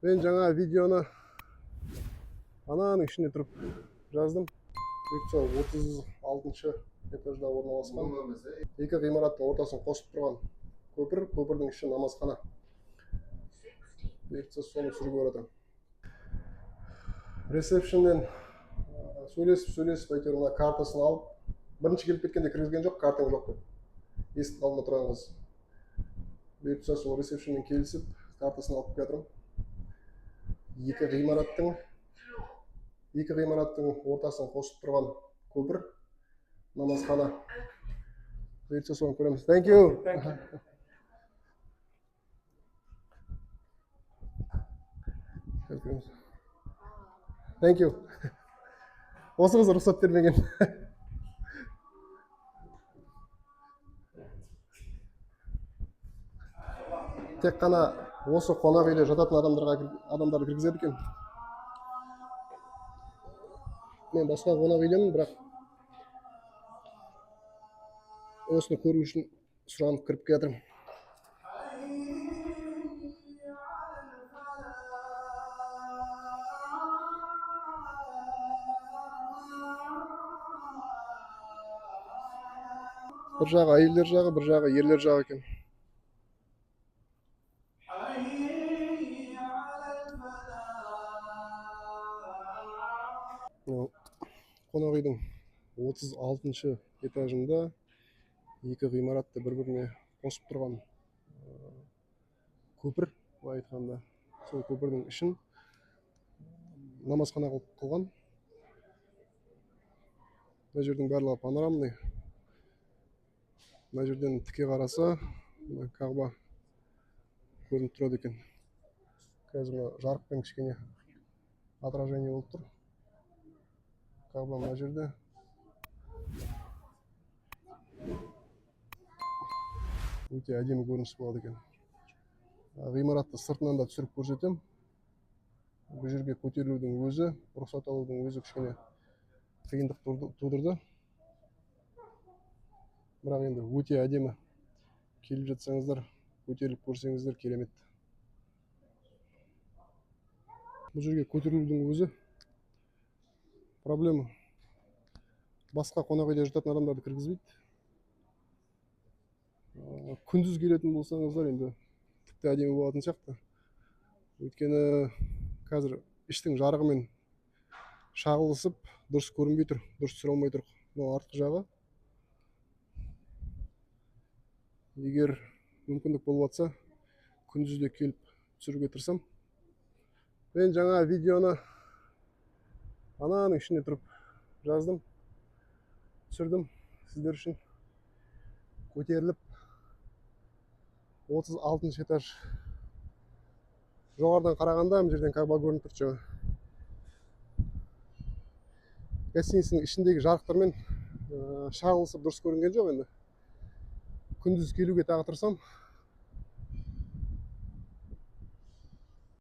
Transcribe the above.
Мен жаңа видеоны ананың ішіне тұрып жаздым. Бұйыртса 36-шы этажда орналасқан. Екі ғимараттың ортасын қосып тұрған көпір, көпірдің іші намазхана. Бұйыртса соны түсіріп өратырмын. Ресепшннен сөйлесіп әйтеуір мына картасын алып, бірінші келіп кеткенде кіргізген жоқ, картаң жоқ деп. Есіктің алдында тұрған қыз. Бұйыртса сол ресепшннен келісіп, картасын алып келатырмын. Екі ғимараттың ортасын қосып тұрған көпір, намазхана. Бұйыртса соны көреміз. Thank you. Thank you. Осы қыз рұқсат бермеген. Тек қана осы қонақ үйде жататын адамдарды кіргізеді екен. Мен басқа қонақ үйдемін, бірақ осыны көру үшін сұранып кіріп келатырмын. Bir жағы әйелдер жағы, бір жағы ерлер жағы екен. Қонақ үйдің 36-шы этажында екі ғимаратты бір-біріне қосып тұрған көпір, былай айтқанда, сол көпірдің ішін намазхана қылған. Мына жердің барлығы панорамный. Мына жерден тіке қараса, Кағба көрініп тұрады екен. Қазір жарықпен кішкене отражение болып тұр. Кағба мына жерде. Өте әдемі көрініс болады екен. Ғимаратты сыртынан да түсіріп көрсетем. Бұл жерге көтерілудің өзі, рұқсат алудың өзі кішкене қиындық тудырды. Бірақ енді өте әдемі. Келіп жатсаңыздар, көтеріліп көрсеңіздер керемет. Бұл жерге көтерілудің өзі проблема. Басқа қонақ үйде жататын адамдарды кіргізбейді. Күндіз келетін болсаңыздар, енді тіпті әдемі болатын сияқты. Өйткені қазір іштің жарығымен шағылысып, дұрыс көрінбей тұр, дұрыс түсіре алмай тұр. Бұл артқы жағы. Егер мүмкіндік болып жатса, күндізде келіп түсіруге тырысам. Мен жаңа видеоны ананың ішіне тұрып жаздым, түсірдім сіздер үшін. Көтеріліп 36-шы этаж. Жоғарыдан қарағанда мына жерден Кағба көрініп тұр жаңа. Гостиницаның ішіндегі жарықтармен шағылысып дұрыс көрінген жоқ енді. Күндіз келуге тағы тырысам.